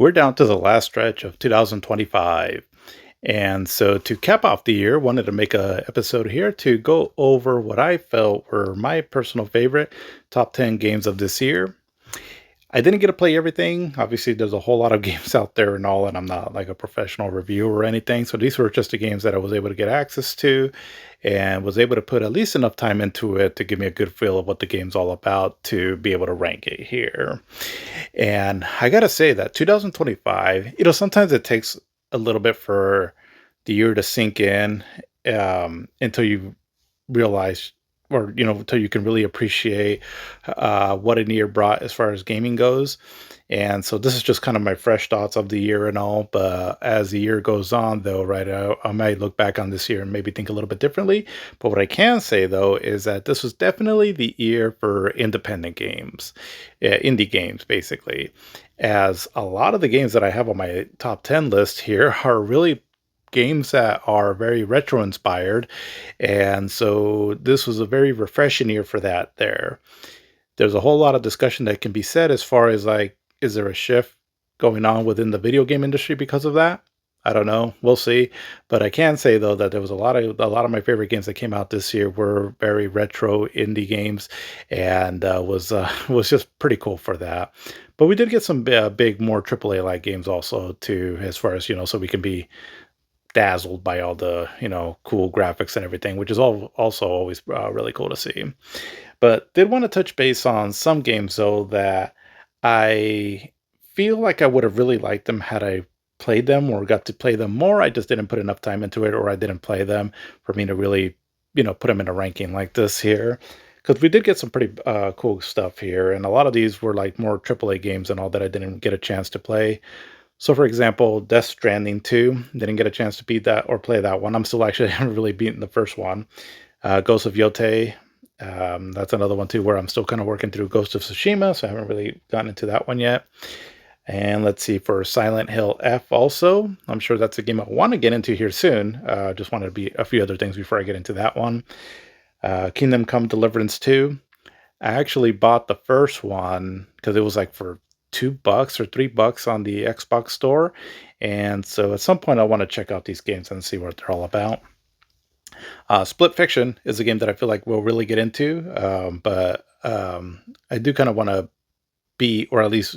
We're down to the last stretch of 2025. And so to cap off the year, wanted to make a episode here to go over what I felt were my personal favorite top 10 games of this year. I didn't get to play everything. Obviously, there's a whole lot of games out there and all, and I'm not like a professional reviewer or anything. So these were just the games that I was able to get access to and was able to put at least enough time into it to give me a good feel of what the game's all about to be able to rank it here. And I gotta say that 2025, sometimes it takes a little bit for the year to sink in until you realize, or until you can really appreciate what a year brought as far as gaming goes. And so this is just kind of my fresh thoughts of the year and all. But as the year goes on, though, right, I might look back on this year and maybe think a little bit differently. But what I can say, though, is that this was definitely the year for independent games, indie games, basically. As a lot of the games that I have on my top 10 list here are really games that are very retro inspired. And so this was a very refreshing year for that there. There's a whole lot of discussion that can be said as far as like, is there a shift going on within the video game industry because of that? I don't know. We'll see. But I can say though that there was a lot of my favorite games that came out this year were very retro indie games, and was was just pretty cool for that. But we did get some big, more AAA like games also too, as far as so we can be dazzled by all the cool graphics and everything, which is all also always really cool to see. But did want to touch base on some games though that I feel like I would have really liked them had I played them or got to play them more. I just didn't put enough time into it, or I didn't play them for me to really put them in a ranking like this here. Because we did get some pretty cool stuff here, and a lot of these were like more AAA games and all that I didn't get a chance to play. So, for example, Death Stranding 2, didn't get a chance to beat that or play that one. I'm still actually haven't really beaten the first one. Ghost of Yotei, that's another one too, where I'm still kind of working through Ghost of Tsushima, so I haven't really gotten into that one yet. And let's see, for Silent Hill F also, I'm sure that's a game I want to get into here soon. Just wanted to be a few other things before I get into that one. Kingdom Come Deliverance 2. I actually bought the first one because it was like for $2 or $3 on the Xbox store. And so at some point I want to check out these games and see what they're all about. Split Fiction is a game that I feel like we'll really get into, but I do kind of want to be, or at least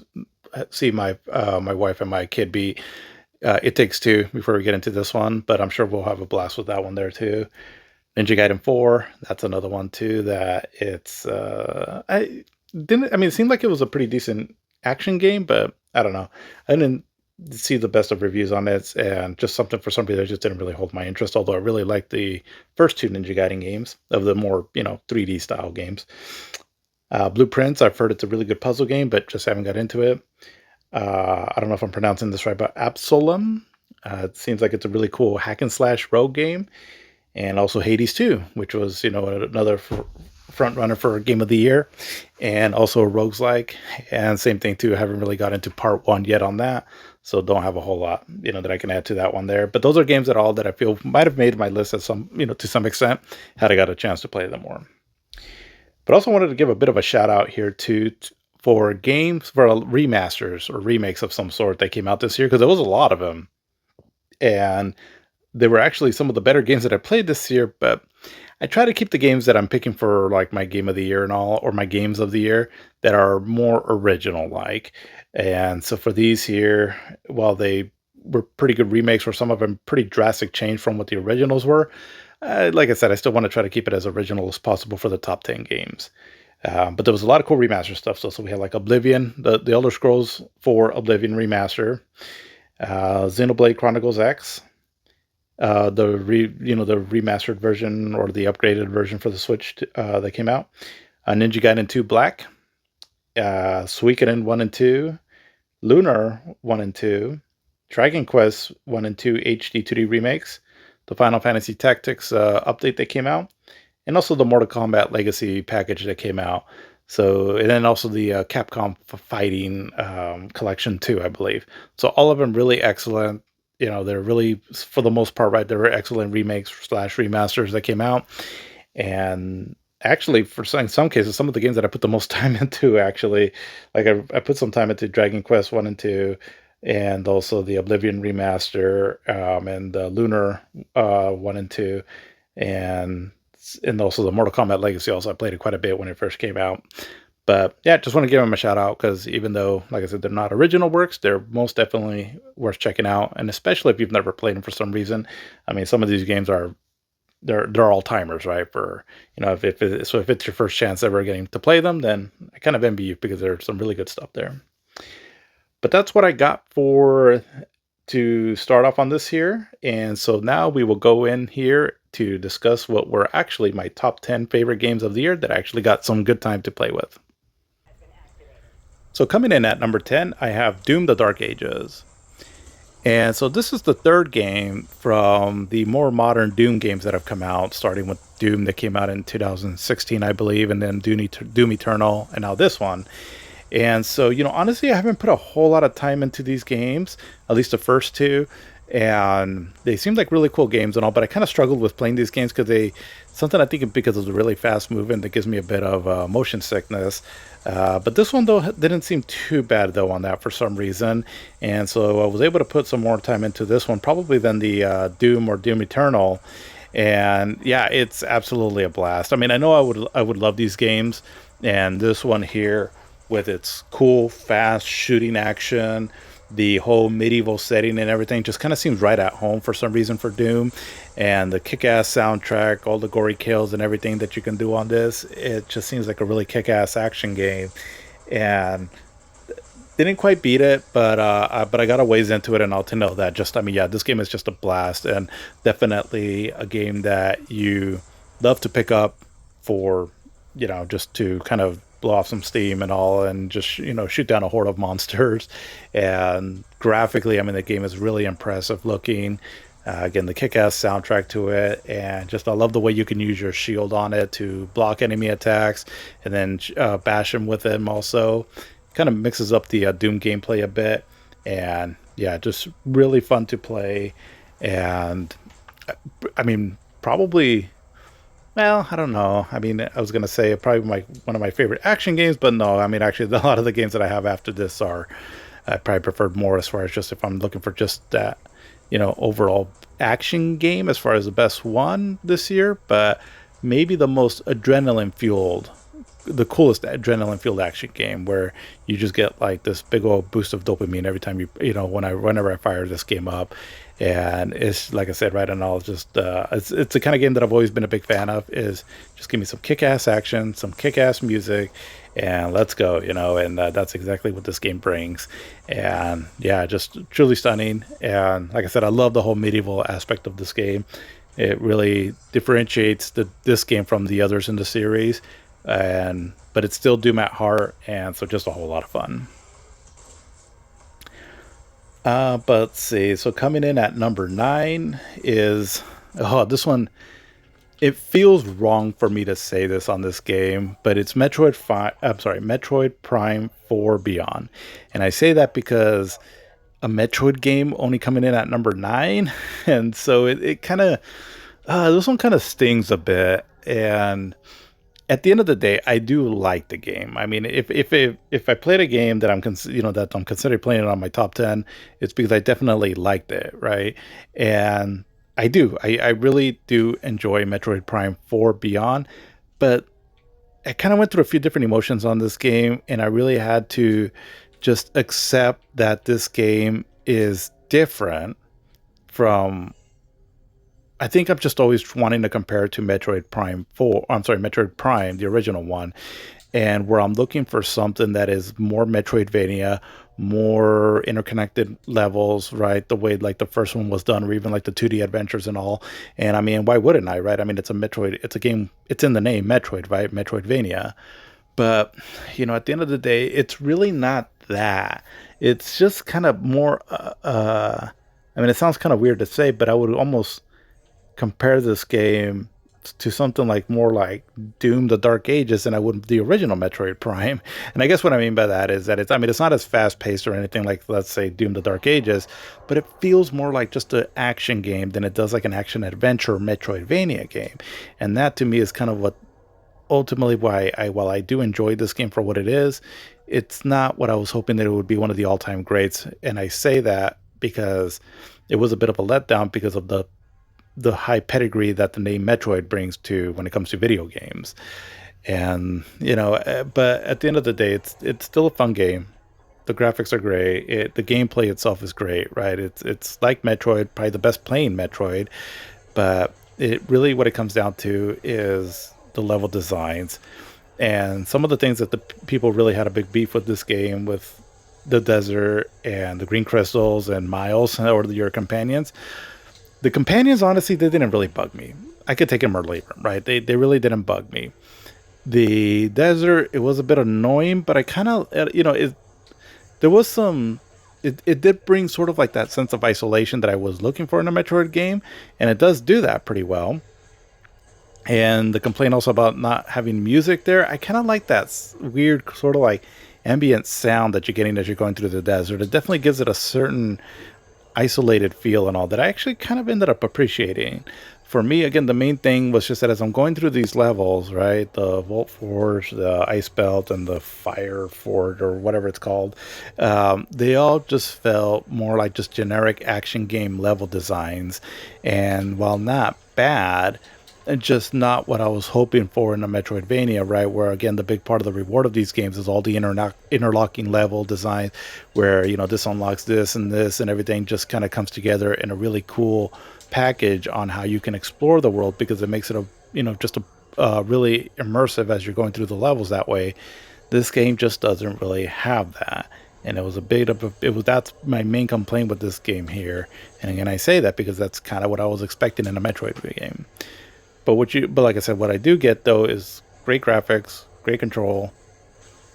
see my wife and my kid be. It Takes Two before we get into this one, but I'm sure we'll have a blast with that one there too. Ninja Gaiden 4, that's another one too that it seemed like it was a pretty decent action game, but I don't know. I didn't see the best of reviews on it, and just something for somebody that just didn't really hold my interest, although I really liked the first two Ninja Gaiden games of the more, 3D style games. Blueprints, I've heard it's a really good puzzle game, but just haven't got into it. I don't know if I'm pronouncing this right, but Absolem. It seems like it's a really cool hack and slash rogue game, and also Hades 2, which was another front runner for Game of the Year, and also a roguelike. And same thing too. I haven't really got into part one yet on that, so don't have a whole lot that I can add to that one there. But those are games at all that I feel might have made my list at some to some extent had I got a chance to play them more. But also wanted to give a bit of a shout out here for games for remasters or remakes of some sort that came out this year, because there was a lot of them, and they were actually some of the better games that I played this year. But I try to keep the games that I'm picking for like my game of the year and all, or my games of the year, that are more original like. And so for these here, while they were pretty good remakes, or some of them pretty drastic change from what the originals were, like I said, I still want to try to keep it as original as possible for the top 10 games. But there was a lot of cool remaster stuff. So we had like Oblivion, the Elder Scrolls 4 Oblivion remaster, Xenoblade Chronicles X, the remastered version or the upgraded version for the Switch that came out, Ninja Gaiden 2 Black, Suikoden 1 and 2, Lunar 1 and 2, Dragon Quest 1 and 2 HD 2D remakes, the Final Fantasy Tactics update that came out, and also the Mortal Kombat Legacy package that came out. So, and then also the Capcom Fighting collection too, I believe. So all of them really excellent. They're really, for the most part, right, they're excellent remakes slash remasters that came out. And actually, in some cases, some of the games that I put the most time into, actually, like I put some time into Dragon Quest 1 and 2, and also the Oblivion remaster, and the Lunar 1 and 2, and also the Mortal Kombat Legacy. Also, I played it quite a bit when it first came out. But yeah, just want to give them a shout out because even though, like I said, they're not original works, they're most definitely worth checking out. And especially if you've never played them for some reason. I mean, some of these games are they're all timers, right? For if it's your first chance ever getting to play them, then I kind of envy you because there's some really good stuff there. But that's what I got for to start off on this here. And so now we will go in here to discuss what were actually my top 10 favorite games of the year that I actually got some good time to play with. So coming in at number 10, I have Doom: The Dark Ages. And so this is the third game from the more modern Doom games that have come out, starting with Doom that came out in 2016, I believe, and then Doom Eternal, and now this one. And so, honestly, I haven't put a whole lot of time into these games, at least the first two. And they seemed like really cool games and all, but I kind of struggled with playing these games something I think because of the really fast movement that gives me a bit of motion sickness. But this one, though, didn't seem too bad, though, on that for some reason. And so I was able to put some more time into this one, probably than the Doom or Doom Eternal. And yeah, it's absolutely a blast. I mean, I know I would love these games, and this one here with its cool, fast shooting action, the whole medieval setting and everything just kind of seems right at home for some reason for Doom. And the kick-ass soundtrack, all the gory kills and everything that you can do on this, it just seems like a really kick-ass action game. And didn't quite beat it, but I got a ways into it enough to know that yeah, this game is just a blast and definitely a game that you love to pick up for, just to kind of blow off some steam and all, and just shoot down a horde of monsters. And graphically, I mean, the game is really impressive looking. Again, the kick-ass soundtrack to it, and just I love the way you can use your shield on it to block enemy attacks and then bash them with them also. Kind of mixes up the Doom gameplay a bit, and yeah, just really fun to play. And I mean, probably, well, I don't know. I mean, I was gonna say probably one of my favorite action games, but no. I mean, actually, a lot of the games that I have after this are I probably preferred more as far as just if I'm looking for just that, overall action game as far as the best one this year. But maybe the coolest adrenaline fueled action game where you just get like this big old boost of dopamine every time whenever I fire this game up. And it's like I said, right, and I'll just it's the kind of game that I've always been a big fan of. Is just give me some kick-ass action, some kick-ass music, and let's go, and that's exactly what this game brings. And yeah, just truly stunning. And like I said, I love the whole medieval aspect of this game. It really differentiates this game from the others in the series, but it's still Doom at heart, and so just a whole lot of fun. But let's see. So coming in at number 9 is this one. It feels wrong for me to say this on this game, but it's Metroid Prime 4 Beyond, and I say that because a Metroid game only coming in at number 9, and so it kind of this one kind of stings a bit. And at the end of the day, I do like the game. I mean, if I played a game that that I'm considering playing it on my top 10, it's because I definitely liked it, right? And I do. I really do enjoy Metroid Prime 4 Beyond, but I kind of went through a few different emotions on this game, and I really had to just accept that this game is different from. I think I'm just always wanting to compare it to Metroid Prime 4. I'm sorry, Metroid Prime, the original one, and where I'm looking for something that is more Metroidvania, more interconnected levels, right? The way like the first one was done, or even like the 2D adventures and all. And I mean, why wouldn't I, right? I mean, it's a Metroid, it's a game, it's in the name, Metroid, right? Metroidvania. But, at the end of the day, it's really not that. It's just kind of more, I mean, it sounds kind of weird to say, but I would almost compare this game to something like more like Doom: The Dark Ages than I would the original Metroid Prime. And I guess what I mean by that is that it's not as fast paced or anything like, let's say, Doom: The Dark Ages, but it feels more like just an action game than it does like an action adventure Metroidvania game. And that to me is kind of what ultimately why while I do enjoy this game for what it is, it's not what I was hoping that it would be one of the all-time greats. And I say that because it was a bit of a letdown because of the high pedigree that the name Metroid brings to when it comes to video games. And but at the end of the day, it's still a fun game. The graphics are great. The gameplay itself is great, right? It's like Metroid, probably the best playing Metroid, but it really what it comes down to is the level designs and some of the things that the people really had a big beef with this game with the desert and the green crystals and Miles or your companions. The companions, honestly, they didn't really bug me. I could take them or leave them, right? They really didn't bug me. The desert, it was a bit annoying, but I kind of, there was some, it did bring sort of like that sense of isolation that I was looking for in a Metroid game, and it does do that pretty well. And the complaint also about not having music there, I kind of like that weird sort of like ambient sound that you're getting as you're going through the desert. It definitely gives it a certain isolated feel and all that I actually kind of ended up appreciating. For me, again, the main thing was just that as I'm going through these levels, right, the Vault Forge, the Ice Belt, and the Fire Fort, or whatever it's called, they all just felt more like just generic action game level designs. And while not bad, and just not what I was hoping for in a Metroidvania, right? Where again, the big part of the reward of these games is all the interlocking level design, where this unlocks this and everything just kind of comes together in a really cool package on how you can explore the world because it makes it just a really immersive as you're going through the levels that way. This game just doesn't really have that. And it was a bit of that's my main complaint with this game here. And again, I say that because that's kind of what I was expecting in a Metroid game. But like I said, what I do get though is great graphics, great control,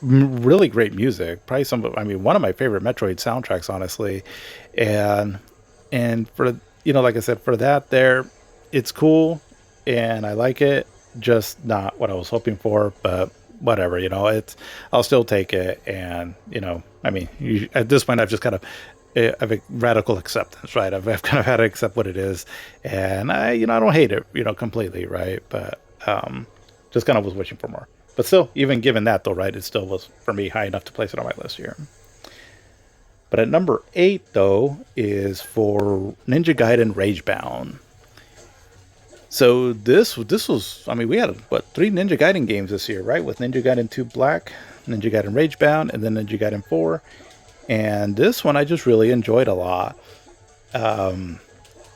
really great music. Probably one of my favorite Metroid soundtracks, honestly. And for like I said, for that there, it's cool, and I like it. Just not what I was hoping for, but whatever. I'll still take it. And at this point, I've just kind of of a radical acceptance, right? I've kind of had to accept what it is, and I don't hate it, completely, right? But just kind of was wishing for more. But still, even given that though, right, it still was for me high enough to place it on my list here. But at number 8 though is for Ninja Gaiden Ragebound. So this was, we had 3 Ninja Gaiden games this year, right? With Ninja Gaiden 2 Black, Ninja Gaiden Ragebound, and then Ninja Gaiden 4. And this one I just really enjoyed a lot.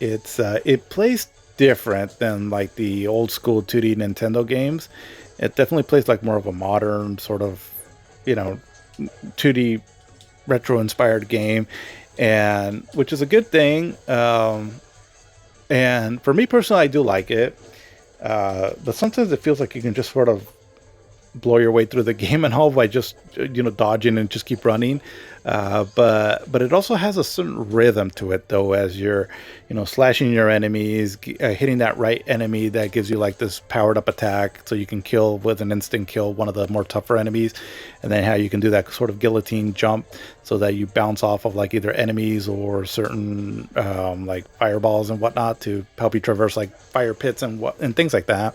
It plays different than like the old school 2D Nintendo games. It definitely plays like more of a modern sort of, 2D retro inspired game, and which is a good thing. And for me personally, I do like it. But sometimes it feels like you can just sort of blow your way through the game and all by just dodging and just keep running, but it also has a certain rhythm to it though, as you're slashing your enemies, hitting that right enemy that gives you like this powered up attack so you can kill with an instant kill one of the more tougher enemies, and then how you can do that sort of guillotine jump so that you bounce off of like either enemies or certain like fireballs and whatnot to help you traverse like fire pits and things like that.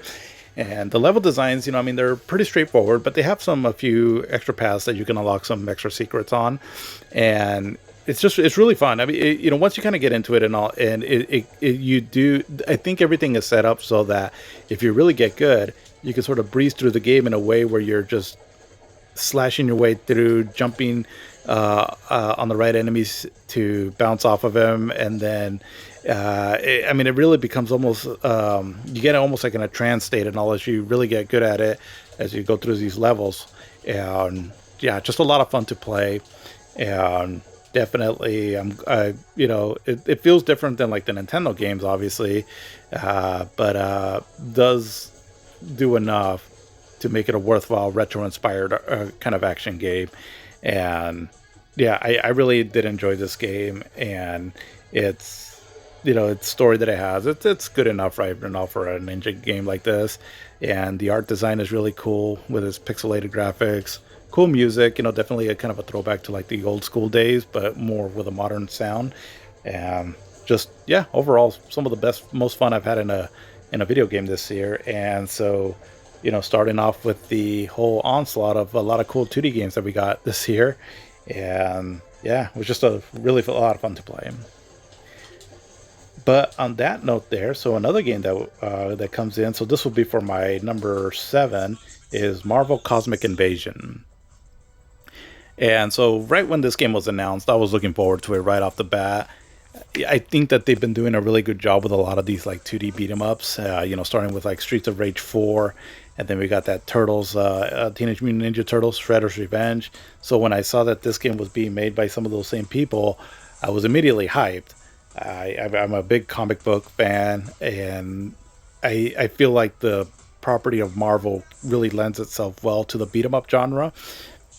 And the level designs, they're pretty straightforward, but they have a few extra paths that you can unlock some extra secrets on. And it's really fun. Once you kind of get into it and all, and I think everything is set up so that if you really get good, you can sort of breeze through the game in a way where you're just slashing your way through, jumping on the right enemies to bounce off of them, and then it really becomes almost you get almost like in a trance state and all as you really get good at it as you go through these levels. And yeah, just a lot of fun to play. And definitely it feels different than like the Nintendo games, obviously, but does do enough to make it a worthwhile retro inspired kind of action game. And yeah, I really did enjoy this game, and it's its story that it has, it's good enough right now for a ninja game like this. And the art design is really cool with its pixelated graphics, cool music, definitely a kind of a throwback to like the old school days, but more with a modern sound. And just, overall some of the most fun I've had in a video game this year. And so starting off with the whole onslaught of a lot of cool 2D games that we got this year. And yeah, it was just a really a lot of fun to play. But on that note, there, so another game that comes in. So this will be for my number 7 is Marvel Cosmic Invasion. And so right when this game was announced, I was looking forward to it right off the bat. I think that they've been doing a really good job with a lot of these like 2D beat 'em ups. Starting with like Streets of Rage 4, and then we got that Turtles, Teenage Mutant Ninja Turtles, Shredder's Revenge. So when I saw that this game was being made by some of those same people, I was immediately hyped. I'm a big comic book fan, and I feel like the property of Marvel really lends itself well to the beat 'em up genre.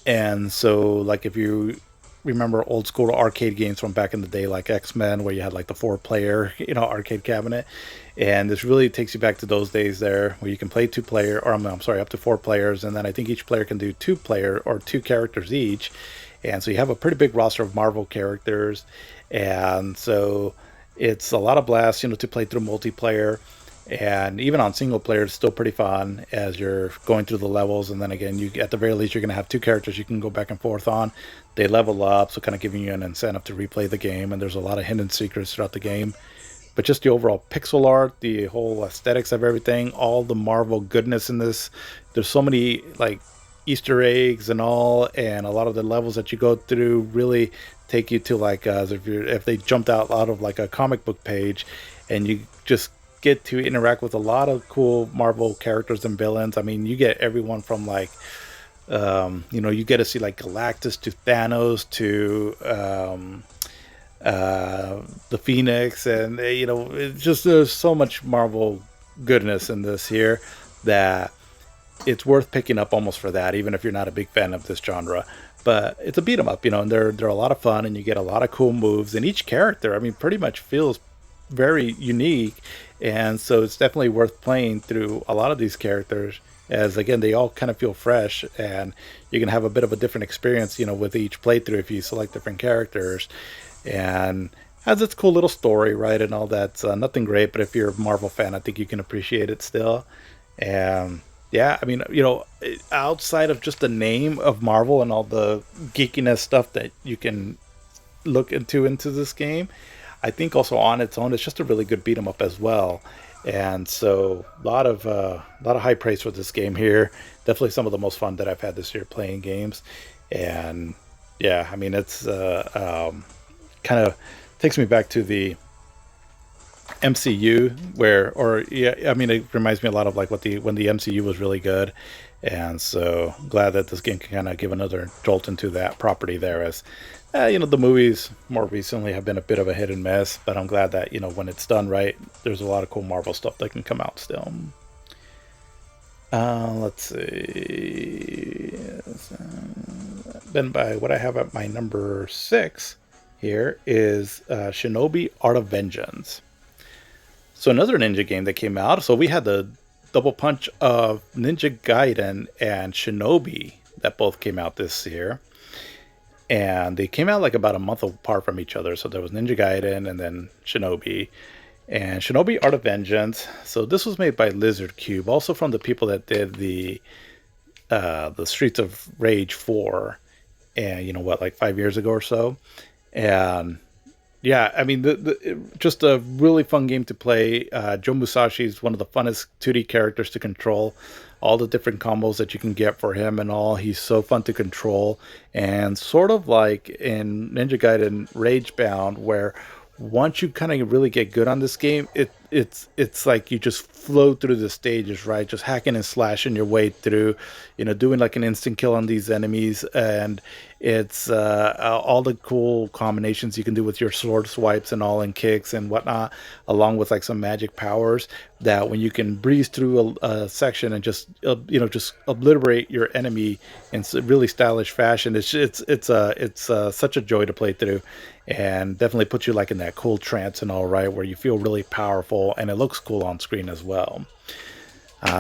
And so, like, if you remember old school arcade games from back in the day, like X-Men, where you had like the 4 player, arcade cabinet, and this really takes you back to those days there, where you can play 2 player, or I'm sorry, up to 4 players, and then I think each player can do 2 player or 2 characters each, and so you have a pretty big roster of Marvel characters, and so it's a lot of blast, to play through multiplayer. And even on single player, it's still pretty fun as you're going through the levels. And then again, you at the very least, you're going to have 2 characters you can go back and forth on. They level up, so kind of giving you an incentive to replay the game. And there's a lot of hidden secrets throughout the game. But just the overall pixel art, the whole aesthetics of everything, all the Marvel goodness in this. There's so many like Easter eggs and all, and a lot of the levels that you go through really take you to like as if they jumped out of like a comic book page, and you just get to interact with a lot of cool Marvel characters and villains. I mean, you get everyone from like, you get to see like Galactus to Thanos to the Phoenix, and it's just there's so much Marvel goodness in this here that it's worth picking up almost for that, even if you're not a big fan of this genre. But it's a beat 'em up, and they're a lot of fun, and you get a lot of cool moves. And each character, I mean, pretty much feels very unique, and so it's definitely worth playing through a lot of these characters. As again, they all kind of feel fresh, and you can have a bit of a different experience, with each playthrough if you select different characters. And has its cool little story, right, and all that. Nothing great, but if you're a Marvel fan, I think you can appreciate it still. And yeah, I mean, outside of just the name of Marvel and all the geekiness stuff that you can look into this game, I think also on its own, it's just a really good beat 'em up as well. And so, a lot of high praise for this game here. Definitely some of the most fun that I've had this year playing games. And yeah, I mean, it's kind of takes me back to the MCU, or yeah, I mean, it reminds me a lot of like when the MCU was really good. And so glad that this game can kind of give another jolt into that property there. As the movies more recently have been a bit of a hit and miss, but I'm glad that when it's done right, there's a lot of cool Marvel stuff that can come out still. Let's see. Then by what I have at my number 6 here is Shinobi Art of Vengeance. So another ninja game that came out. So we had the double punch of Ninja Gaiden and Shinobi that both came out this year. And they came out like about a month apart from each other. So there was Ninja Gaiden and then Shinobi. And Shinobi Art of Vengeance. So this was made by Lizard Cube, also from the people that did the Streets of Rage 4, and like 5 years ago or so. And yeah, I mean, just a really fun game to play. Joe Musashi is one of the funnest 2D characters to control. All the different combos that you can get for him and all. He's so fun to control. And sort of like in Ninja Gaiden Ragebound, where once you kind of really get good on this game, it's like you just flow through the stages, right? Just hacking and slashing your way through, doing like an instant kill on these enemies, and it's all the cool combinations you can do with your sword swipes and all, and kicks and whatnot, along with like some magic powers that when you can breeze through a section and just just obliterate your enemy in really stylish fashion. It's such a joy to play through, and definitely puts you like in that cool trance and all, right, where you feel really powerful and it looks cool on screen as well.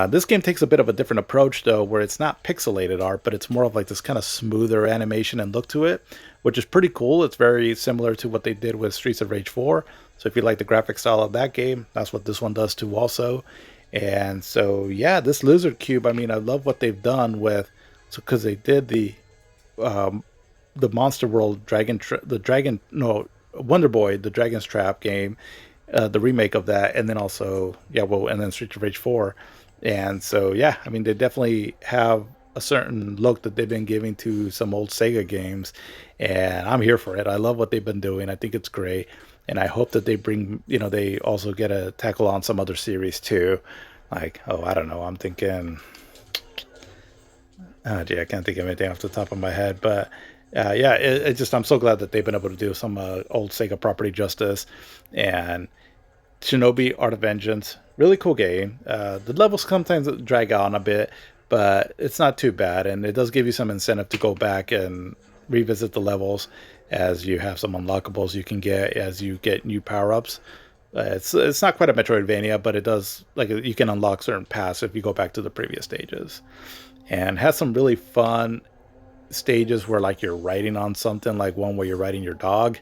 This game takes a bit of a different approach though, where it's not pixelated art, but it's more of like this kind of smoother animation and look to it, which is pretty cool. It's very similar to what they did with Streets of Rage 4. So if you like the graphic style of that game, that's what this one does too also. And so, yeah, this Lizard Cube, I mean, I love what they've done with, so because they did um, the Monster World the Dragon, no, Wonder Boy, the Dragon's Trap game, the remake of that, and then also, yeah, well, and then Streets of Rage 4. And so, yeah, I mean, they definitely have a certain look that they've been giving to some old Sega games, and I'm here for it. I love what they've been doing. I think it's great, and I hope that they bring, they also get a tackle on some other series too. Like, oh, I don't know. I'm thinking, oh, gee, I can't think of anything off the top of my head, but yeah, it just I'm so glad that they've been able to do some old Sega property justice. And Shinobi Art of Vengeance, really cool game. The levels sometimes drag on a bit, but it's not too bad, and it does give you some incentive to go back and revisit the levels as you have some unlockables you can get as you get new power ups. It's not quite a Metroidvania, but it does like you can unlock certain paths if you go back to the previous stages, and has some really fun stages where like you're writing on something, like one where you're writing your dog.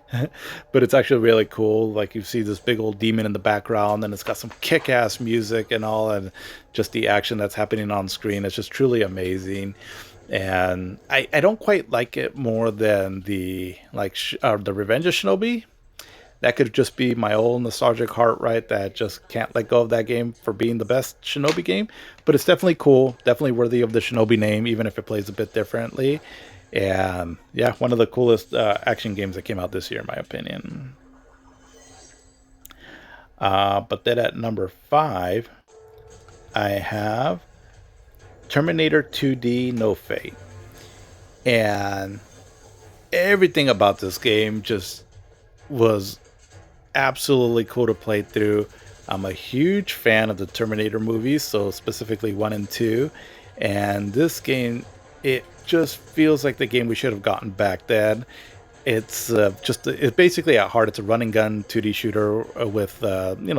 But it's actually really cool. Like you see this big old demon in the background, and it's got some kick-ass music and all, and just the action that's happening on screen is just truly amazing. And I don't quite like it more than the Revenge of Shinobi. That could just be my old nostalgic heart, right? That just can't let go of that game for being the best Shinobi game. But it's definitely cool, definitely worthy of the Shinobi name, even if it plays a bit differently. And yeah, one of the coolest action games that came out this year, in my opinion. But then at number 5, I have Terminator 2D No Fate. And everything about this game just was absolutely cool to play through. I'm a huge fan of the Terminator movies, so specifically 1 and 2. And this game, it just feels like the game we should have gotten back then. It's basically at heart, it's a run and gun 2D shooter with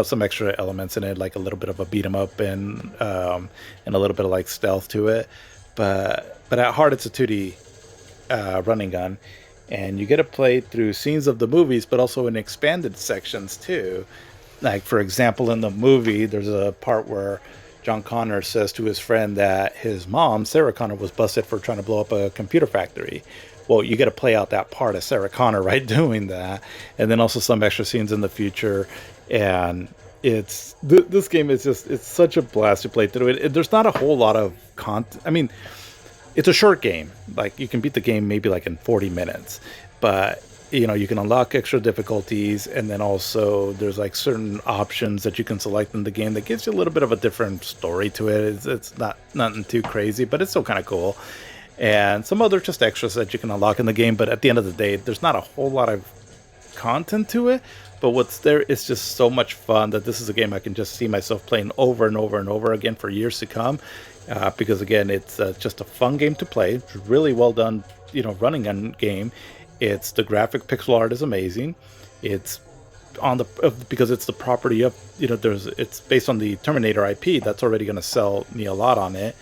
some extra elements in it, like a little bit of a beat 'em up and a little bit of like stealth to it. But at heart, it's a 2D running gun, and you get to play through scenes of the movies, but also in expanded sections too. Like for example, in the movie, there's a part where John Connor says to his friend that his mom, Sarah Connor, was busted for trying to blow up a computer factory. Well, you get to play out that part of Sarah Connor, right, doing that, and then also some extra scenes in the future. And this game is just it's such a blast to play through it. There's not a whole lot of content. I mean, it's a short game. Like you can beat the game maybe like in 40 minutes, but you can unlock extra difficulties, and then also there's like certain options that you can select in the game that gives you a little bit of a different story to it. It's not nothing too crazy, but it's still kind of cool. And some other just extras that you can unlock in the game, but at the end of the day, there's not a whole lot of content to it. But what's there is just so much fun that this is a game I can just see myself playing over and over and over again for years to come. Because again, it's just a fun game to play. It's really well done, running gun game. It's the graphic pixel art is amazing. It's on the because it's the property of it's based on the Terminator IP that's already going to sell me a lot on it.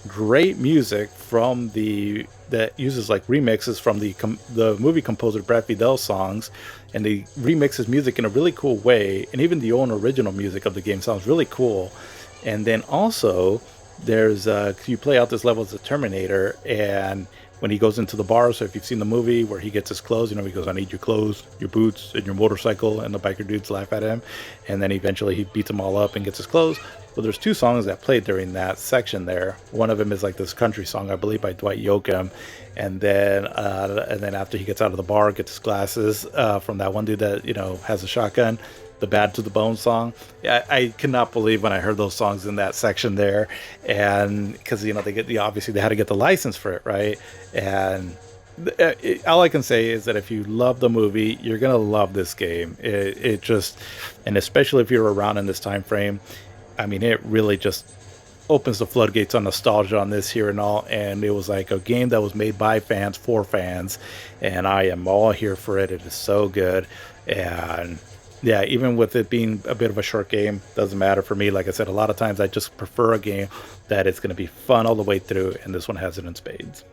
Great music from that uses like remixes from the movie composer Brad Fiedel songs, and they remix his music in a really cool way. And even the own original music of the game sounds really cool. And then also there's you play out this level as a Terminator, and when he goes into the bar, so if you've seen the movie where he gets his clothes, he goes, I need your clothes, your boots, and your motorcycle, and the biker dudes laugh at him, and then eventually he beats them all up and gets his clothes. Well, there's two songs that played during that section there. One of them is like this country song, I believe, by Dwight Yoakam, and then after he gets out of the bar, gets his glasses from that one dude that has a shotgun, the Bad to the Bone song. I cannot believe when I heard those songs in that section there, and because obviously they had to get the license for it, right? And all I can say is that if you love the movie, you're gonna love this game. It just, and especially if you're around in this time frame, I mean, it really just opens the floodgates on nostalgia on this here and all. And it was like a game that was made by fans for fans, and I am all here for it. It is so good. And yeah, even with it being a bit of a short game, doesn't matter for me. Like I said, a lot of times I just prefer a game that it's going to be fun all the way through, and this one has it in spades.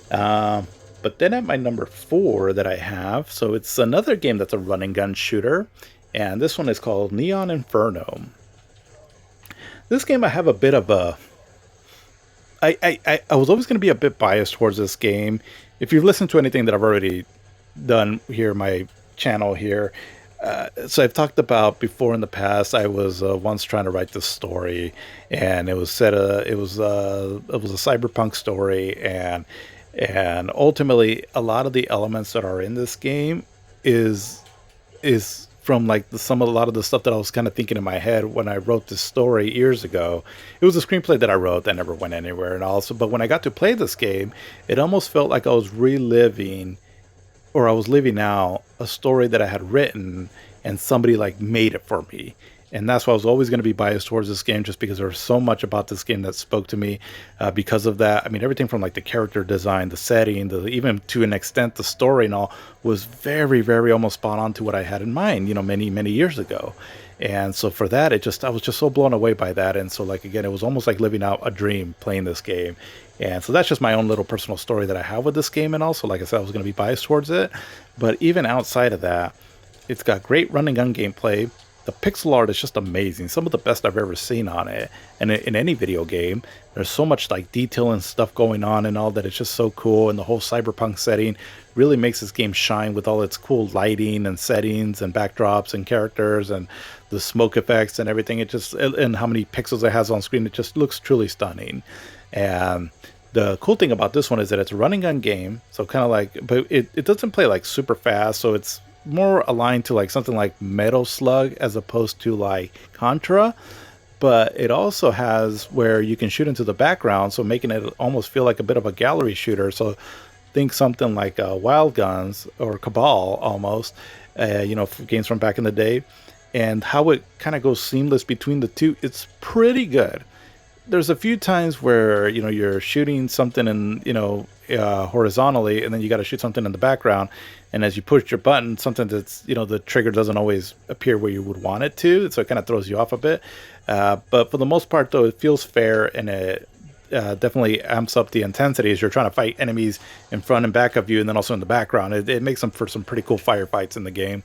But then at my number 4 that I have, so it's another game that's a run and gun shooter, and this one is called Neon Inferno. This game, I have a bit of a. I was always going to be a bit biased towards this game. If you've listened to anything that I've already done here, my channel here, so I've talked about before in the past. I was once trying to write this story, and it was set. It was a cyberpunk story, and ultimately, a lot of the elements that are in this game is is from like some of a lot of the stuff that I was kind of thinking in my head when I wrote this story years ago. It was a screenplay that I wrote that never went anywhere, and also, but when I got to play this game, it almost felt like I was reliving or I was living out a story that I had written and somebody like made it for me. And that's why I was always going to be biased towards this game, just because there was so much about this game that spoke to me because of that. I mean, everything from like the character design, the setting, even to an extent, the story and all was very, very almost spot on to what I had in mind, many, many years ago. And so for that, I was just so blown away by that. And so, like, again, it was almost like living out a dream playing this game. And so that's just my own little personal story that I have with this game. And also, like I said, I was going to be biased towards it. But even outside of that, it's got great run and gun gameplay. The pixel art is just amazing. Some of the best I've ever seen on it. And in any video game, there's so much like detail and stuff going on and all that. It's just so cool. And the whole cyberpunk setting really makes this game shine with all its cool lighting and settings and backdrops and characters and the smoke effects and everything. And how many pixels it has on screen. It just looks truly stunning. And the cool thing about this one is that it's a running gun game. So kind of like, but it doesn't play like super fast. So it's more aligned to like something like Metal Slug as opposed to like Contra, but it also has where you can shoot into the background, so making it almost feel like a bit of a gallery shooter. So think something like Wild Guns or Cabal almost, games from back in the day, and how it kind of goes seamless between the two. It's pretty good. There's a few times where you're shooting something and horizontally, and then you got to shoot something in the background, and as you push your button, something that's the trigger doesn't always appear where you would want it to, so it kind of throws you off a bit. But for the most part, though, it feels fair, and it definitely amps up the intensity as you're trying to fight enemies in front and back of you, and then also in the background. It makes them for some pretty cool firefights in the game,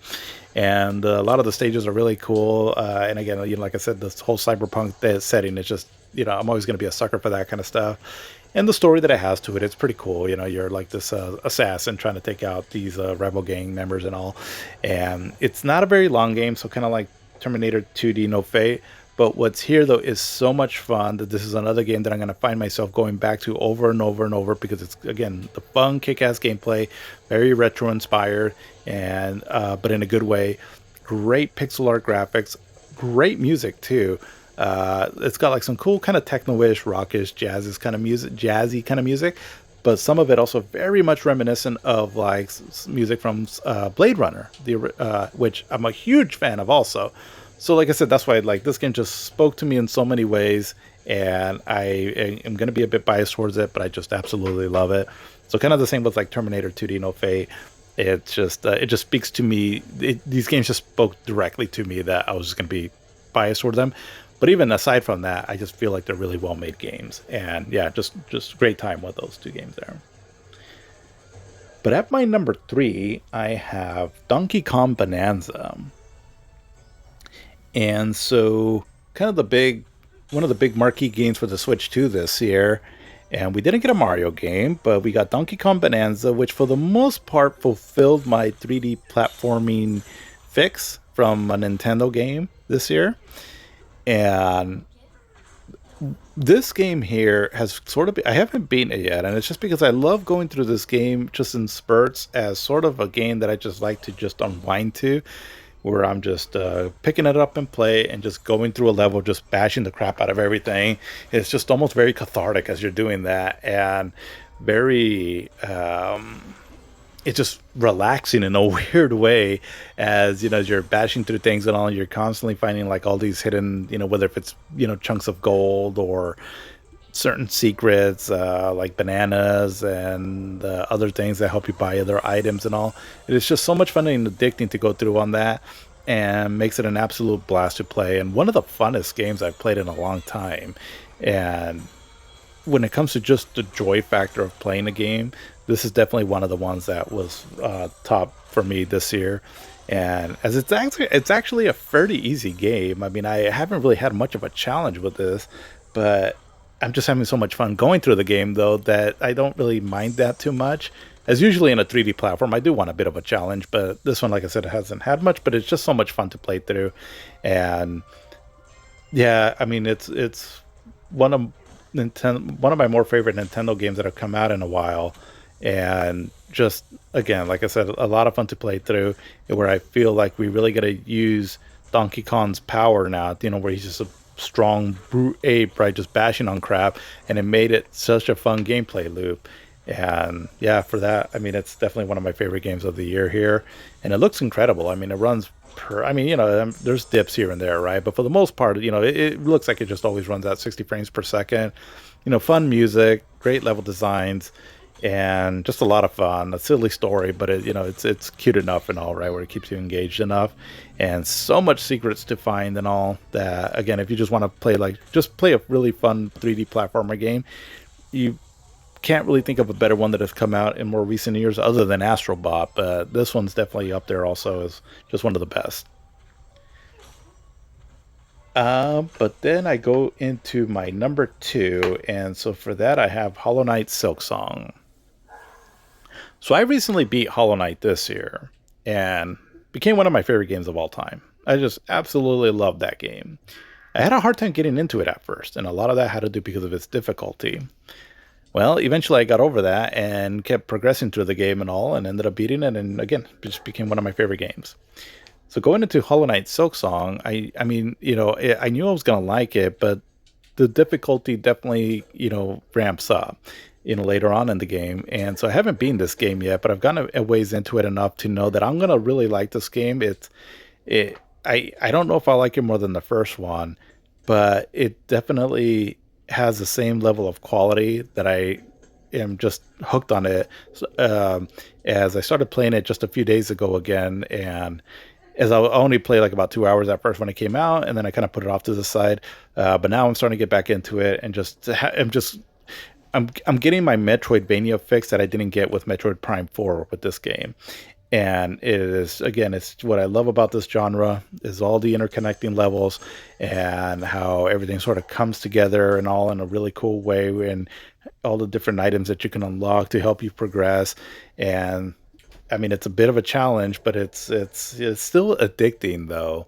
and a lot of the stages are really cool. And again, like I said, this whole cyberpunk setting is just I'm always going to be a sucker for that kind of stuff. And the story that it has to it, it's pretty cool. You're like this assassin trying to take out these rebel gang members and all. And it's not a very long game, so kind of like Terminator 2D No Fate. But what's here, though, is so much fun that this is another game that I'm going to find myself going back to over and over and over, because it's, again, the fun, kick-ass gameplay, very retro-inspired, and but in a good way. Great pixel art graphics, great music, too. It's got like some cool kind of techno-ish, rockish, jazzy kind of music, but some of it also very much reminiscent of like music from Blade Runner, which I'm a huge fan of also. So like I said, that's why like this game just spoke to me in so many ways, and I am going to be a bit biased towards it, but I just absolutely love it. So kind of the same with like Terminator 2D No Fate. It just speaks to me. These games just spoke directly to me that I was just going to be biased towards them. But even aside from that, I just feel like they're really well-made games. And yeah, just great time with those two games there. But at my number 3, I have Donkey Kong Bonanza. And so kind of one of the big marquee games for the Switch 2 this year. And we didn't get a Mario game, but we got Donkey Kong Bonanza, which for the most part fulfilled my 3D platforming fix from a Nintendo game this year. And this game here has sort of I haven't beaten it yet, and it's just because I love going through this game just in spurts as sort of a game that I just like to just unwind to, where I'm just picking it up and play and just going through a level, just bashing the crap out of everything. It's just almost very cathartic as you're doing that, and very it's just relaxing in a weird way, as as you're bashing through things and all. You're constantly finding like all these hidden, whether if it's chunks of gold or certain secrets, like bananas and other things that help you buy other items and all. It is just so much fun and addicting to go through on that, and makes it an absolute blast to play, and one of the funnest games I've played in a long time. And when it comes to just the joy factor of playing a game, this is definitely one of the ones that was top for me this year. And as it's actually a fairly easy game. I mean, I haven't really had much of a challenge with this, but I'm just having so much fun going through the game though that I don't really mind that too much. As usually in a 3D platform, I do want a bit of a challenge, but this one, like I said, it hasn't had much, but it's just so much fun to play through. And yeah, I mean, it's one of one of my more favorite Nintendo games that have come out in a while, and just again, like I said, a lot of fun to play through. Where I feel like we really got to use Donkey Kong's power now. Where he's just a strong brute ape, right, just bashing on crap, and it made it such a fun gameplay loop. And yeah, for that, I mean, it's definitely one of my favorite games of the year here, and it looks incredible. I mean, it runs I mean, there's dips here and there, right? But for the most part, it looks like it just always runs at 60 frames per second. Fun music, great level designs, and just a lot of fun. A silly story, but it's cute enough and all, right, where it keeps you engaged enough, and so much secrets to find and all that. Again, if you just want to play a really fun 3D platformer game, you can't really think of a better one that has come out in more recent years other than Astrobot, but this one's definitely up there also as just one of the best. But then I go into my number two, and so for that I have Hollow Knight Silk Song. So I recently beat Hollow Knight this year, and became one of my favorite games of all time. I just absolutely love that game. I had a hard time getting into it at first, and a lot of that had to do because of its difficulty. Well, eventually I got over that and kept progressing through the game and all, and ended up beating it. And again, it just became one of my favorite games. So going into Hollow Knight Silk Song, I mean, I knew I was gonna like it, but the difficulty definitely, ramps up, later on in the game. And so I haven't beaten this game yet, but I've gotten a ways into it enough to know that I'm gonna really like this game. It, I don't know if I like it more than the first one, but it definitely has the same level of quality that I am just hooked on it. As I started playing it just a few days ago again, and as I only played like about 2 hours at first when it came out, and then I kind of put it off to the side. But now I'm starting to get back into it, and I'm getting my Metroidvania fix that I didn't get with Metroid Prime 4 with this game. And it is, again, it's what I love about this genre is all the interconnecting levels and how everything sort of comes together and all in a really cool way, and all the different items that you can unlock to help you progress. And I mean, it's a bit of a challenge, but it's still addicting though.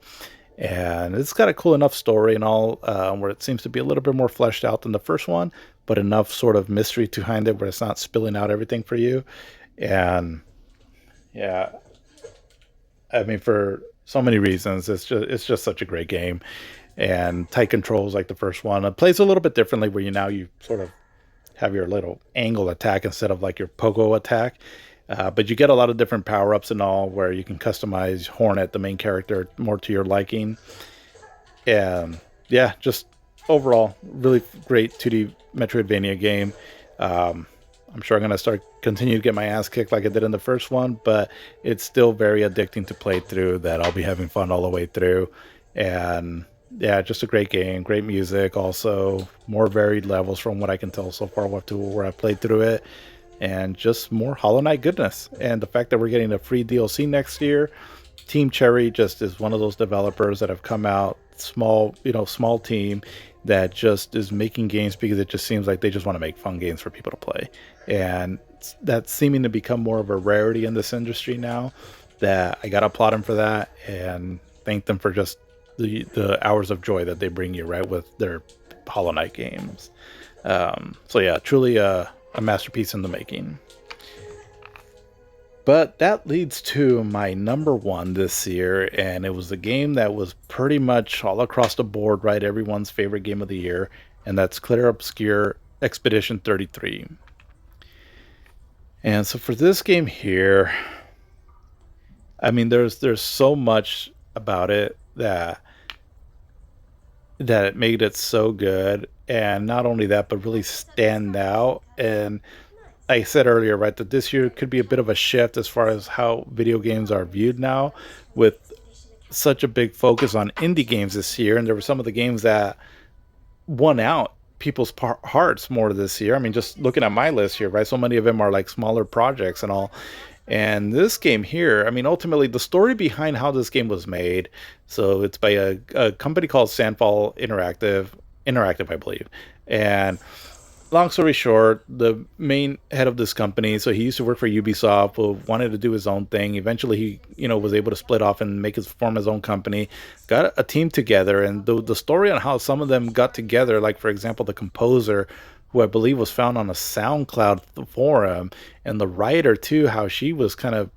And it's got a cool enough story and all, where it seems to be a little bit more fleshed out than the first one, but enough sort of mystery behind it where it's not spilling out everything for you. And yeah, I mean, for so many reasons, it's just such a great game. And tight controls like the first one. It plays a little bit differently, where you sort of have your little angle attack instead of like your pogo attack. But you get a lot of different power ups and all, where you can customize Hornet, the main character, more to your liking. And yeah, just overall, really great 2D Metroidvania game. Um, I'm sure I'm gonna continue to get my ass kicked like I did in the first one, but it's still very addicting to play through. That I'll be having fun all the way through, and yeah, just a great game, great music. Also, more varied levels from what I can tell so far, what to where I played through it, and just more Hollow Knight goodness. And the fact that we're getting a free DLC next year, Team Cherry just is one of those developers that have come out small, small team that just is making games because it just seems like they just want to make fun games for people to play. And that's seeming to become more of a rarity in this industry now, that I got to applaud them for that and thank them for just the hours of joy that they bring you, right, with their Hollow Knight games. So yeah, truly a masterpiece in the making. But that leads to my number one this year, and it was a game that was pretty much all across the board, right? Everyone's favorite game of the year, and that's Clear Obscure Expedition 33. And so for this game here, I mean, there's so much about it that it made it so good, and not only that, but really stand out. And I said earlier, right, that this year could be a bit of a shift as far as how video games are viewed now, with such a big focus on indie games this year. And there were some of the games that won out people's hearts more this year. I mean, just looking at my list here, right, so many of them are like smaller projects and all. And this game here, I mean, ultimately, the story behind how this game was made. So it's by a company called Sandfall Interactive, I believe. And long story short, the main head of this company, so he used to work for Ubisoft, who wanted to do his own thing. Eventually, he was able to split off and form his own company. Got a team together, and the story on how some of them got together, like for example, the composer, who I believe was found on a SoundCloud forum, and the writer too, how she was kind of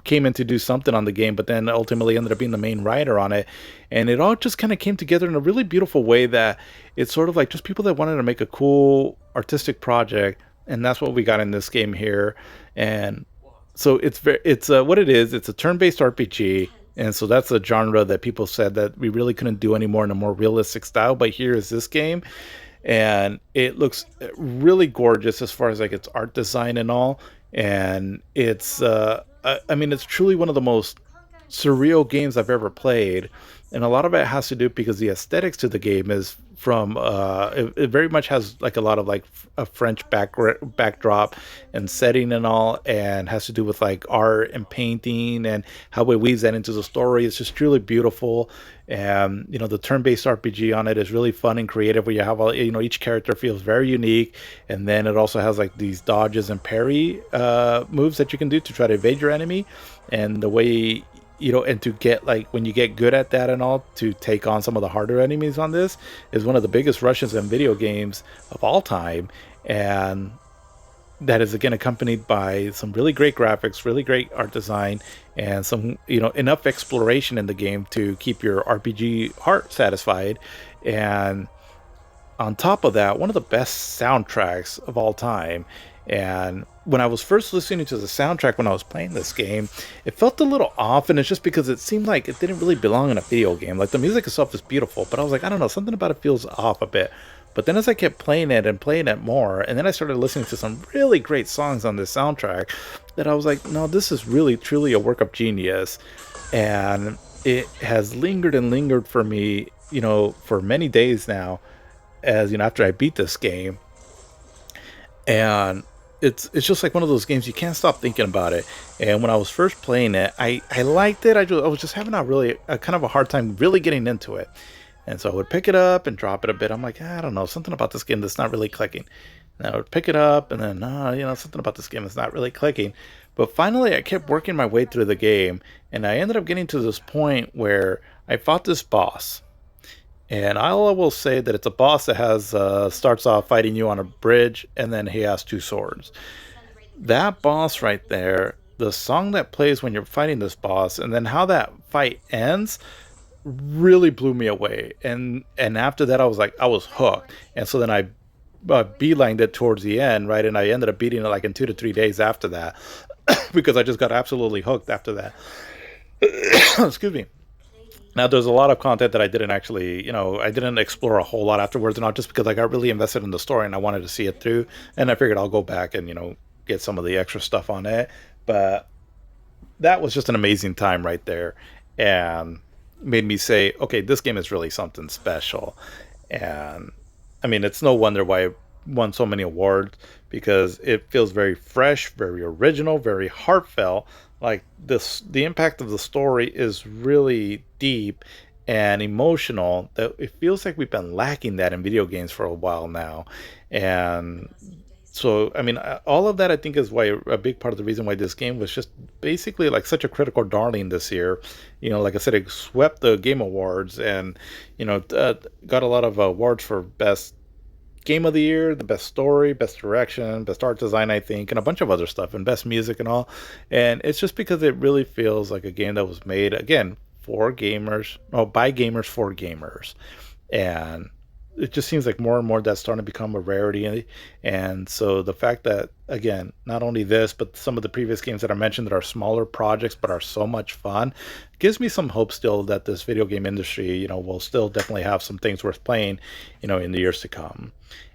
came in to do something on the game, but then ultimately ended up being the main writer on it. And it all just kind of came together in a really beautiful way that it's sort of like just people that wanted to make a cool artistic project. And that's what we got in this game here. And so it's what it is. It's a turn-based RPG. And so that's a genre that people said that we really couldn't do anymore in a more realistic style. But here is this game, and it looks really gorgeous as far as like its art design and all. And I mean, it's truly one of the most surreal games I've ever played, and a lot of it has to do because the aesthetics to the game is from it very much has like a lot of like a French backdrop and setting and all, and has to do with like art and painting and how it weaves that into the story. It's just truly beautiful. And the turn-based RPG on it is really fun and creative, where you have all, each character feels very unique. And then it also has like these dodges and parry moves that you can do to try to evade your enemy. And the way, and to get like when you get good at that and all, to take on some of the harder enemies on this is one of the biggest rushes in video games of all time. And that is again accompanied by some really great graphics, really great art design, and some enough exploration in the game to keep your RPG heart satisfied. And on top of that, one of the best soundtracks of all time. And when I was first listening to the soundtrack when I was playing this game, it felt a little off, and it's just because it seemed like it didn't really belong in a video game. Like the music itself is beautiful, but I was like, I don't know, something about it feels off a bit. But then as I kept playing it and playing it more, and then I started listening to some really great songs on this soundtrack, that I was like, no, this is really truly a work of genius. And it has lingered and lingered for me, for many days now, as after I beat this game. And it's just like one of those games you can't stop thinking about it. And when I was first playing it, I liked it. I was just having a kind of a hard time really getting into it. And so I would pick it up and drop it a bit. I'm like, I don't know, something about this game that's not really clicking. And I would pick it up, and then something about this game that's not really clicking. But finally I kept working my way through the game, and I ended up getting to this point where I fought this boss. And I will say that it's a boss that has starts off fighting you on a bridge, and then he has two swords. That boss right there, the song that plays when you're fighting this boss, and then how that fight ends, really blew me away. And after that, I was hooked. And so then I beelined it towards the end, right? And I ended up beating it like in 2 to 3 days after that, because I just got absolutely hooked after that. Excuse me. Now, there's a lot of content that I didn't actually, I didn't explore a whole lot afterwards, not just because I got really invested in the story and I wanted to see it through. And I figured I'll go back and, get some of the extra stuff on it. But that was just an amazing time right there. And made me say, okay, this game is really something special. And I mean, it's no wonder why it won so many awards, because it feels very fresh, very original, very heartfelt. Like the impact of the story is really deep and emotional, that it feels like we've been lacking that in video games for a while now. And so, I mean, all of that I think is why a big part of the reason why this game was just basically like such a critical darling this year. Like I said, it swept the Game Awards, and got a lot of awards for best game of the year, the best story, best direction, best art design, I think, and a bunch of other stuff, and best music and all. And it's just because it really feels like a game that was made again for gamers, oh, by gamers for gamers. And it just seems like more and more that's starting to become a rarity. And so the fact that, again, not only this, but some of the previous games that I mentioned that are smaller projects but are so much fun, gives me some hope still that this video game industry, will still definitely have some things worth playing, in the years to come.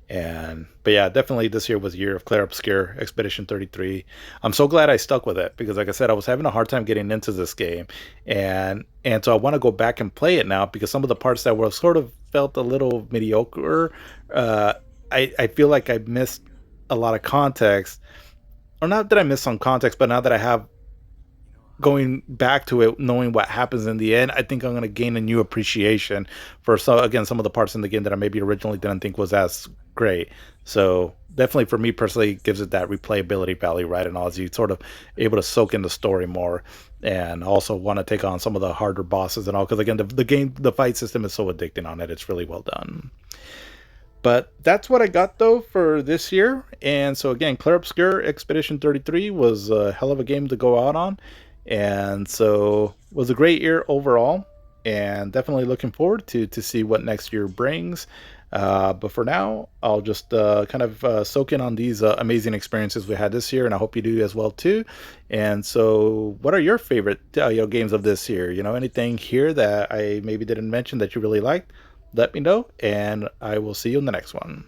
But yeah, definitely this year was a year of Clair Obscur Expedition 33. I'm so glad I stuck with it, because like I said, I was having a hard time getting into this game. And so I want to go back and play it now, because some of the parts that were sort of felt a little mediocre, I feel like I missed a lot of context or not that I miss some context, but now that I have going back to it, knowing what happens in the end, I think I'm going to gain a new appreciation for some of the parts in the game that I maybe originally didn't think was as great. So definitely for me personally, it gives it that replayability value, right? And as you sort of able to soak in the story more, and also want to take on some of the harder bosses and all, because again, the fight system is so addicting on it. It's really well done. But that's what I got though for this year. And so again, Clair Obscur Expedition 33 was a hell of a game to go out on. And so was a great year overall. And definitely looking forward to see what next year brings. But for now, I'll just kind of soak in on these amazing experiences we had this year, and I hope you do as well too. And so, what are your favorite games of this year? Anything here that I maybe didn't mention that you really liked? Let me know, and I will see you in the next one.